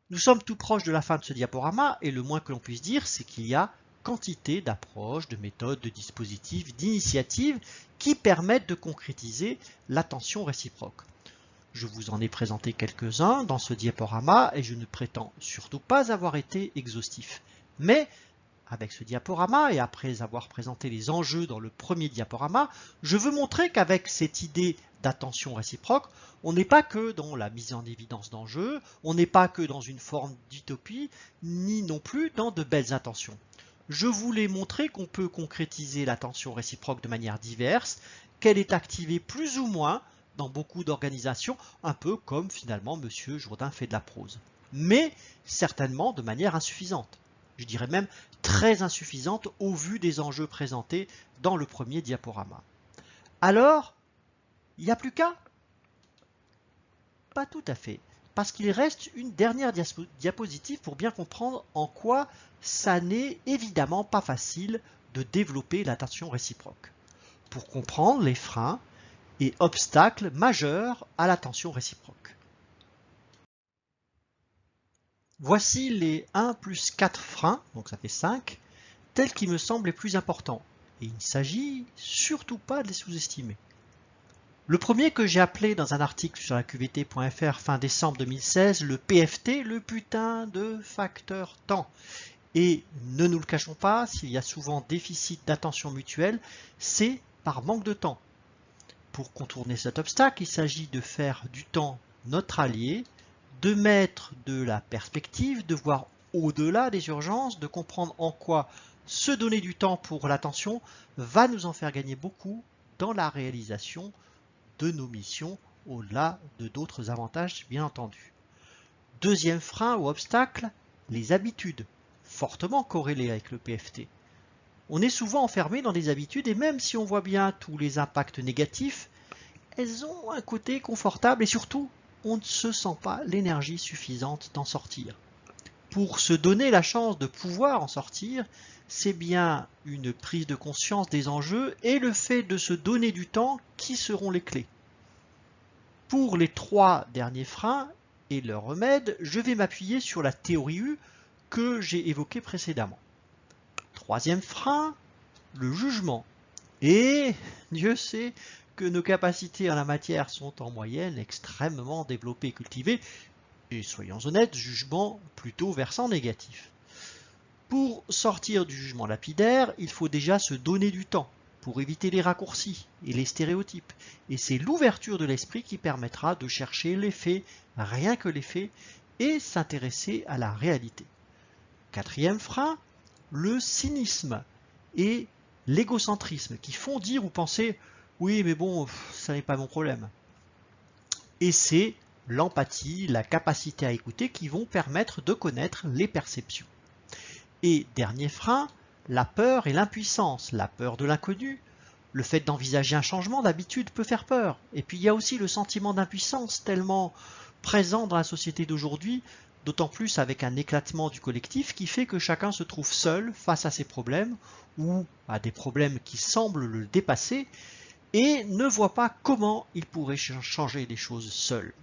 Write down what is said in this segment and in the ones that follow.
Nous sommes tout proche de la fin de ce diaporama et le moins que l'on puisse dire, c'est qu'il y a quantité d'approches, de méthodes, de dispositifs, d'initiatives qui permettent de concrétiser l'attention réciproque. Je vous en ai présenté quelques-uns dans ce diaporama et je ne prétends surtout pas avoir été exhaustif. Mais avec ce diaporama et après avoir présenté les enjeux dans le premier diaporama, je veux montrer qu'avec cette idée d'attention réciproque, on n'est pas que dans la mise en évidence d'enjeux, on n'est pas que dans une forme d'utopie, ni non plus dans de belles intentions. Je voulais montrer qu'on peut concrétiser l'attention réciproque de manière diverse, qu'elle est activée plus ou moins dans beaucoup d'organisations, un peu comme finalement M. Jourdain fait de la prose, mais certainement de manière insuffisante. Je dirais même très insuffisante au vu des enjeux présentés dans le premier diaporama. Alors, il n'y a plus qu'à? Pas tout à fait, parce qu'il reste une dernière diapositive pour bien comprendre en quoi ça n'est évidemment pas facile de développer l'attention réciproque, pour comprendre les freins et obstacles majeurs à l'attention réciproque. Voici les 1 plus 4 freins, donc ça fait 5, tels qui me semblent les plus importants, et il ne s'agit surtout pas de les sous-estimer. Le premier que j'ai appelé dans un article sur la QVT.fr fin décembre 2016 le PFT, le putain de facteur temps. Et ne nous le cachons pas, s'il y a souvent déficit d'attention mutuelle, c'est par manque de temps. Pour contourner cet obstacle, il s'agit de faire du temps notre allié, de mettre de la perspective, de voir au-delà des urgences, de comprendre en quoi se donner du temps pour l'attention va nous en faire gagner beaucoup dans la réalisation de nos missions, au-delà de d'autres avantages bien entendu. Deuxième frein ou obstacle, les habitudes, fortement corrélées avec le PFT. On est souvent enfermé dans des habitudes et même si on voit bien tous les impacts négatifs, elles ont un côté confortable et surtout, on ne se sent pas l'énergie suffisante d'en sortir. Pour se donner la chance de pouvoir en sortir, c'est bien une prise de conscience des enjeux et le fait de se donner du temps qui seront les clés. Pour les 3 derniers freins et leurs remèdes, je vais m'appuyer sur la théorie U que j'ai évoquée précédemment. Troisième frein, le jugement. Et Dieu sait que nos capacités en la matière sont en moyenne extrêmement développées et cultivées, et soyons honnêtes, jugement plutôt versant négatif. Pour sortir du jugement lapidaire, il faut déjà se donner du temps pour éviter les raccourcis et les stéréotypes. Et c'est l'ouverture de l'esprit qui permettra de chercher les faits, rien que les faits, et s'intéresser à la réalité. Quatrième frein, le cynisme et l'égocentrisme qui font dire ou penser « oui mais bon, ça n'est pas mon problème ». Et c'est l'empathie, la capacité à écouter qui vont permettre de connaître les perceptions. Et dernier frein, la peur et l'impuissance, la peur de l'inconnu. Le fait d'envisager un changement d'habitude peut faire peur. Et puis il y a aussi le sentiment d'impuissance tellement présent dans la société d'aujourd'hui, d'autant plus avec un éclatement du collectif qui fait que chacun se trouve seul face à ses problèmes ou à des problèmes qui semblent le dépasser et ne voit pas comment il pourrait changer les choses seul.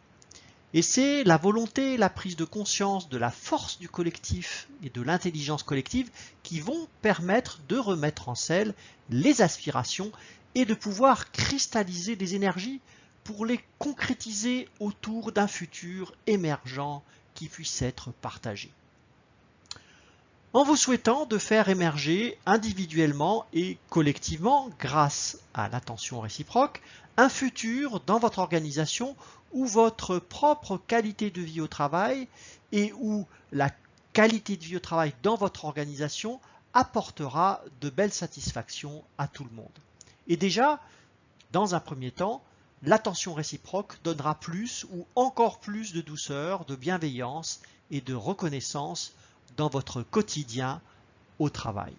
Et c'est la volonté, la prise de conscience de la force du collectif et de l'intelligence collective qui vont permettre de remettre en selle les aspirations et de pouvoir cristalliser des énergies pour les concrétiser autour d'un futur émergent qui puisse être partagé. En vous souhaitant de faire émerger individuellement et collectivement, grâce à l'attention réciproque, un futur dans votre organisation où votre propre qualité de vie au travail et où la qualité de vie au travail dans votre organisation apportera de belles satisfactions à tout le monde. Et déjà, dans un premier temps, l'attention réciproque donnera plus ou encore plus de douceur, de bienveillance et de reconnaissance dans votre quotidien au travail.